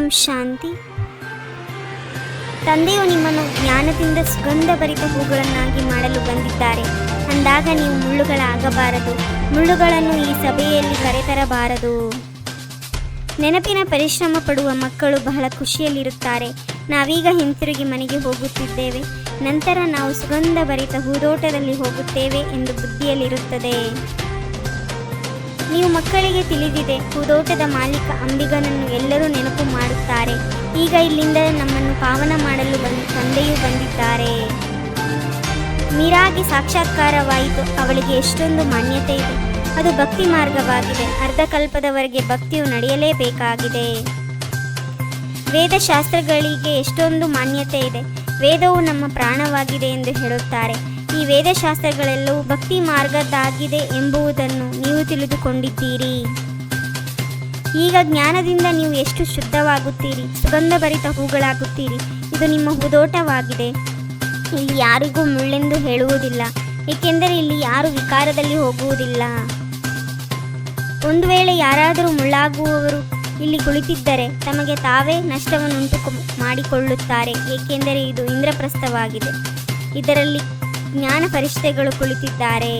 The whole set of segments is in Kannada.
ಓಂ ಶಾಂತಿ. ತಂದೆಯು ನಿಮ್ಮನ್ನು ಜ್ಞಾನದಿಂದ ಸುಗಂಧಭರಿತ ಹೂಗಳನ್ನಾಗಿ ಮಾಡಲು ಬಂದಿದ್ದಾರೆ. ಅಂದಾಗ ನೀವು ಮುಳ್ಳುಗಳಾಗಬಾರದು, ಮುಳ್ಳುಗಳನ್ನು ಈ ಸಭೆಯಲ್ಲಿ ಕರೆತರಬಾರದು. ನೆನಪಿನ ಪರಿಶ್ರಮ ಪಡುವ ಮಕ್ಕಳು ಬಹಳ ಖುಷಿಯಲ್ಲಿರುತ್ತಾರೆ. ನಾವೀಗ ಹಿಂತಿರುಗಿ ಮನೆಗೆ ಹೋಗುತ್ತಿದ್ದೇವೆ, ನಂತರ ನಾವು ಸುಗಂಧಭರಿತ ಹೂದೋಟದಲ್ಲಿ ಹೋಗುತ್ತೇವೆ ಎಂದು ಬುದ್ಧಿಯಲ್ಲಿರುತ್ತದೆ. ನೀವು ಮಕ್ಕಳಿಗೆ ತಿಳಿದಿದೆ, ಹೂದೋಟದ ಮಾಲೀಕ ಅಂಬಿಗನನ್ನು ಎಲ್ಲರೂ ನೆನಪು ಮಾಡುತ್ತಾರೆ. ಈಗ ಇಲ್ಲಿಂದ ನಮ್ಮನ್ನು ಪಾವನ ಮಾಡಲು ತಂದೆಯೂ ಬಂದಿದ್ದಾರೆ. ಮೀರಾಗೆ ಸಾಕ್ಷಾತ್ಕಾರವಾಯಿತು. ಅವಳಿಗೆ ಎಷ್ಟೊಂದು ಮಾನ್ಯತೆ ಇದೆ. ಅದು ಭಕ್ತಿ ಮಾರ್ಗವಾಗಿದೆ. ಅರ್ಧಕಲ್ಪದವರೆಗೆ ಭಕ್ತಿಯು ನಡೆಯಲೇಬೇಕಾಗಿದೆ. ವೇದಶಾಸ್ತ್ರಗಳಿಗೆ ಎಷ್ಟೊಂದು ಮಾನ್ಯತೆ ಇದೆ. ವೇದವು ನಮ್ಮ ಪ್ರಾಣವಾಗಿದೆ ಎಂದು ಹೇಳುತ್ತಾರೆ. ಈ ವೇದಶಾಸ್ತ್ರಗಳೆಲ್ಲವೂ ಭಕ್ತಿ ಮಾರ್ಗದ್ದಾಗಿದೆ ಎಂಬುದನ್ನು ನೀವು ತಿಳಿದುಕೊಂಡಿದ್ದೀರಿ. ಈಗ ಜ್ಞಾನದಿಂದ ನೀವು ಎಷ್ಟು ಶುದ್ಧವಾಗುತ್ತೀರಿ, ಸುಗಂಧಭರಿತ ಹೂಗಳಾಗುತ್ತೀರಿ. ಇದು ನಿಮ್ಮ ಹೂದೋಟವಾಗಿದೆ. ಇಲ್ಲಿ ಯಾರಿಗೂ ಮುಳ್ಳೆಂದು ಹೇಳುವುದಿಲ್ಲ, ಏಕೆಂದರೆ ಇಲ್ಲಿ ಯಾರು ವಿಕಾರದಲ್ಲಿ ಹೋಗುವುದಿಲ್ಲ. ಒಂದು ವೇಳೆ ಯಾರಾದರೂ ಮುಳ್ಳಾಗುವವರು ಇಲ್ಲಿ ಕುಳಿತಿದ್ದರೆ ತಮಗೆ ತಾವೇ ನಷ್ಟವನ್ನುಂಟು ಮಾಡಿಕೊಳ್ಳುತ್ತಾರೆ, ಏಕೆಂದರೆ ಇದು ಇಂದ್ರಪ್ರಸ್ಥವಾಗಿದೆ. ಇದರಲ್ಲಿ ಜ್ಞಾನ ಫರಿಷ್ಠೆಗಳು ಕುಳಿತಿದ್ದಾರೆ.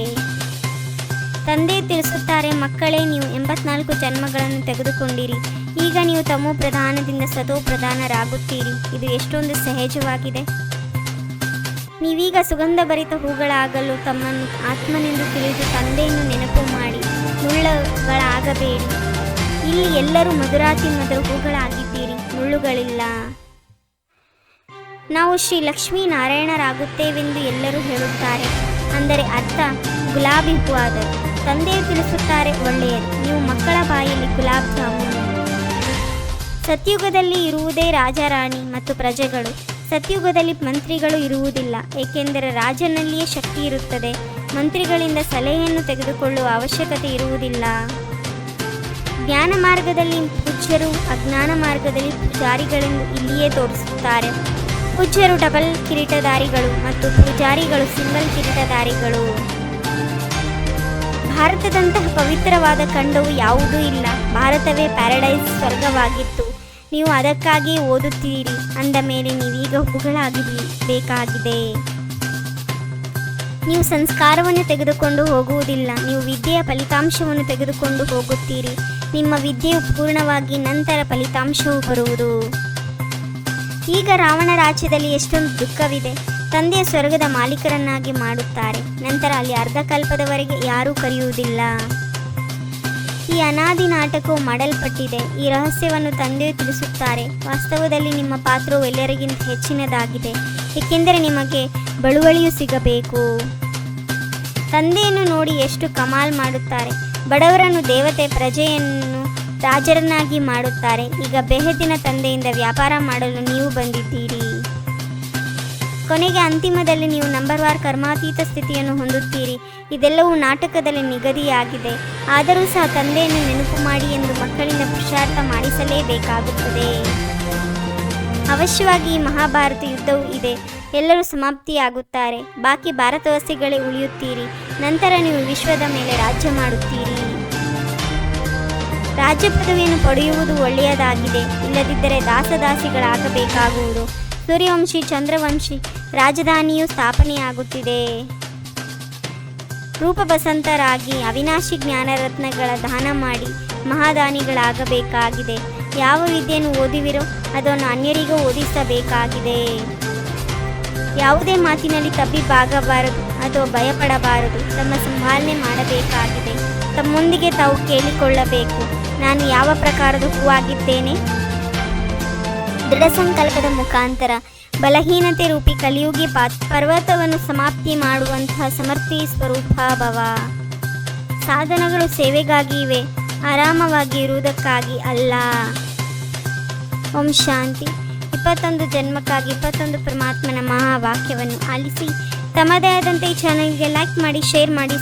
ತಂದೆ ತಿಳಿಸುತ್ತಾರೆ, ಮಕ್ಕಳೇ, ನೀವು 84 ಜನ್ಮಗಳನ್ನು ತೆಗೆದುಕೊಂಡಿರಿ. ಈಗ ನೀವು ತಮೋ ಪ್ರಧಾನದಿಂದ ಸತೋ ಪ್ರಧಾನರಾಗುತ್ತೀರಿ. ಇದು ಎಷ್ಟೊಂದು ಸಹಜವಾಗಿದೆ. ನೀವೀಗ ಸುಗಂಧಭರಿತ ಹೂಗಳಾಗಲು ತಮ್ಮನ್ನು ಆತ್ಮನೆಂದು ತಿಳಿದು ತಂದೆಯನ್ನು ನೆನಪು ಮಾಡಿ ಮುಳ್ಳುಗಳಾಗಬೇಡಿ. ಇಲ್ಲಿ ಎಲ್ಲರೂ ಮಧುರಾತಿ ಮಧುರ ಹೂಗಳಾಗಿದ್ದೀರಿ, ಮುಳ್ಳುಗಳಿಲ್ಲ. ನಾವು ಶ್ರೀ ಲಕ್ಷ್ಮೀನಾರಾಯಣರಾಗುತ್ತೇವೆಂದು ಎಲ್ಲರೂ ಹೇಳುತ್ತಾರೆ, ಅಂದರೆ ಅರ್ಥ ಗುಲಾಬಿ ಹೂ ಆದರು. ತಂದೆಯು ತಿಳಿಸುತ್ತಾರೆ, ಒಳ್ಳೆಯದು, ನೀವು ಮಕ್ಕಳ ಬಾಯಲ್ಲಿ ಗುಲಾಬ್ ಜಾಮೂನು. ಸತ್ಯುಗದಲ್ಲಿ ಇರುವುದೇ ರಾಜಾರಾಣಿ ಮತ್ತು ಪ್ರಜೆಗಳು. ಸತ್ಯುಗದಲ್ಲಿ ಮಂತ್ರಿಗಳು ಇರುವುದಿಲ್ಲ, ಏಕೆಂದರೆ ರಾಜನಲ್ಲಿಯೇ ಶಕ್ತಿ ಇರುತ್ತದೆ. ಮಂತ್ರಿಗಳಿಂದ ಸಲಹೆಯನ್ನು ತೆಗೆದುಕೊಳ್ಳುವ ಅವಶ್ಯಕತೆ ಇರುವುದಿಲ್ಲ. ಜ್ಞಾನ ಮಾರ್ಗದಲ್ಲಿ ಪೂಜ್ಯರು, ಅಜ್ಞಾನ ಮಾರ್ಗದಲ್ಲಿ ಪೂಜಾರಿಗಳೆಂದು ಇಲ್ಲಿಯೇ ತೋರಿಸುತ್ತಾರೆ. ಪೂಜ್ಯರು ಡಬಲ್ ಕಿರೀಟಧಾರಿಗಳು ಮತ್ತು ಪೂಜಾರಿಗಳು ಸಿಂಗಲ್ ಕಿರೀಟಧಾರಿಗಳು. ಭಾರತದಂತಹ ಪವಿತ್ರವಾದ ಖಂಡವು ಯಾವುದೂ ಇಲ್ಲ. ಭಾರತವೇ ಪ್ಯಾರಡೈಸ್, ಸ್ವರ್ಗವಾಗಿತ್ತು. ನೀವು ಅದಕ್ಕಾಗಿ ಓದುತ್ತೀರಿ. ಅಂದ ಮೇಲೆ ನೀವೀಗ ಹೂಗಳಾಗಬೇಕಾಗಿದೆ. ನೀವು ಸಂಸ್ಕಾರವನ್ನು ತೆಗೆದುಕೊಂಡು ಹೋಗುವುದಿಲ್ಲ, ನೀವು ವಿದ್ಯೆಯ ಫಲಿತಾಂಶವನ್ನು ತೆಗೆದುಕೊಂಡು ಹೋಗುತ್ತೀರಿ. ನಿಮ್ಮ ವಿದ್ಯೆಯು ಪೂರ್ಣವಾಗಿ ನಂತರ ಫಲಿತಾಂಶವು ಬರುವುದು. ಈಗ ರಾವಣ ರಾಜ್ಯದಲ್ಲಿ ಎಷ್ಟೊಂದು ದುಃಖವಿದೆ. ತಂದೆಯ ಸ್ವರ್ಗದ ಮಾಲೀಕರನ್ನಾಗಿ ಮಾಡುತ್ತಾರೆ. ನಂತರ ಅಲ್ಲಿ ಅರ್ಧಕಲ್ಪದವರೆಗೆ ಯಾರೂ ಕರೆಯುವುದಿಲ್ಲ. ಈ ಅನಾದಿ ನಾಟಕವು ಮಾಡಲ್ಪಟ್ಟಿದೆ. ಈ ರಹಸ್ಯವನ್ನು ತಂದೆಯು ತಿಳಿಸುತ್ತಾರೆ. ವಾಸ್ತವದಲ್ಲಿ ನಿಮ್ಮ ಪಾತ್ರವು ಎಲ್ಲರಿಗಿಂತ ಹೆಚ್ಚಿನದಾಗಿದೆ, ಏಕೆಂದರೆ ನಿಮಗೆ ಬಳುವಳಿಯೂ ಸಿಗಬೇಕು. ತಂದೆಯನ್ನು ನೋಡಿ ಎಷ್ಟು ಕಮಾಲ್ ಮಾಡುತ್ತಾರೆ. ಬಡವರನ್ನು ದೇವತೆ, ಪ್ರಜೆಯನ್ನು ರಾಜರನ್ನಾಗಿ ಮಾಡುತ್ತಾರೆ. ಈಗ ಬೆಹತಿನ ತಂದೆಯಿಂದ ವ್ಯಾಪಾರ ಮಾಡಲು ನೀವು ಬಂದಿದ್ದೀರಿ. ಕೊನೆಗೆ ಅಂತಿಮದಲ್ಲಿ ನೀವು ನಂಬರ್ವಾರ್ ಕರ್ಮಾತೀತ ಸ್ಥಿತಿಯನ್ನು ಹೊಂದುತ್ತೀರಿ. ಇದೆಲ್ಲವೂ ನಾಟಕದಲ್ಲಿ ನಿಗದಿಯಾಗಿದೆ. ಆದರೂ ಸಹ ತಂದೆಯನ್ನು ನೆನಪು ಮಾಡಿ ಎಂದು ಮಕ್ಕಳಿಂದ ಪುರುಷಾರ್ಥ ಮಾಡಿಸಲೇಬೇಕಾಗುತ್ತದೆ. ಅವಶ್ಯವಾಗಿ ಈ ಮಹಾಭಾರತ ಯುದ್ಧವೂ ಇದೆ. ಎಲ್ಲರೂ ಸಮಾಪ್ತಿಯಾಗುತ್ತಾರೆ. ಬಾಕಿ ಭಾರತವಾಸಿಗಳೇ ಉಳಿಯುತ್ತೀರಿ. ನಂತರ ನೀವು ವಿಶ್ವದ ಮೇಲೆ ರಾಜ್ಯ ಮಾಡುತ್ತೀರಿ. ರಾಜ್ಯ ಪದವಿಯನ್ನು ಪಡೆಯುವುದು ಒಳ್ಳೆಯದಾಗಿದೆ. ಇಲ್ಲದಿದ್ದರೆ ದಾಸದಾಸಿಗಳಾಗಬೇಕಾಗುವುದು. ಸೂರ್ಯವಂಶಿ, ಚಂದ್ರವಂಶಿ ರಾಜಧಾನಿಯು ಸ್ಥಾಪನೆಯಾಗುತ್ತಿದೆ. ರೂಪಬಸಂತರಾಗಿ ಅವಿನಾಶಿ ಜ್ಞಾನರತ್ನಗಳ ದಾನ ಮಾಡಿ ಮಹಾದಾನಿಗಳಾಗಬೇಕಾಗಿದೆ. ಯಾವ ವಿದ್ಯೆಯನ್ನು ಓದುವಿರೋ ಅದನ್ನು ಅನ್ಯರಿಗೂ ಓದಿಸಬೇಕಾಗಿದೆ. ಯಾವುದೇ ಮಾತಿನಲ್ಲಿ ತಬ್ಬಿಬ್ಬಾಗಬಾರದು ಅಥವಾ ಭಯಪಡಬಾರದು. ತಮ್ಮ ಸಂಭಾಲನೆ ಮಾಡಬೇಕಾಗಿದೆ. ತಮ್ಮೊಂದಿಗೆ ತಾವು ಕೇಳಿಕೊಳ್ಳಬೇಕು, ನಾನು ಯಾವ ಪ್ರಕಾರದ ಹೂವಾಗಿದ್ದೇನೆ. ದೃಢ ಸಂಕಲ್ಪದ ಮುಖಾಂತರ ಬಲಹೀನತೆ ರೂಪಿ ಕಲಿಯುಗಿ ಪರ್ವತವನ್ನು ಸಮಾಪ್ತಿ ಮಾಡುವಂತಹ ಸಮರ್ಥಿ ಸ್ವರೂಪ ಭವ. ಸಾಧನಗಳು ಸೇವೆಗಾಗಿ ಇವೆ, ಆರಾಮವಾಗಿ ಇರುವುದಕ್ಕಾಗಿ ಅಲ್ಲ. ಓಂ ಶಾಂತಿ. 21 ಜನ್ಮಕ್ಕಾಗಿ 21 ಪರಮಾತ್ಮನ ಮಹಾವಾಕ್ಯವನ್ನು ಆಲಿಸಿ ತಮ್ಮದೇ ಆದಂತೆ ಈ ಚಾನಲ್ಗೆ ಲೈಕ್ ಮಾಡಿ, ಶೇರ್ ಮಾಡಿ.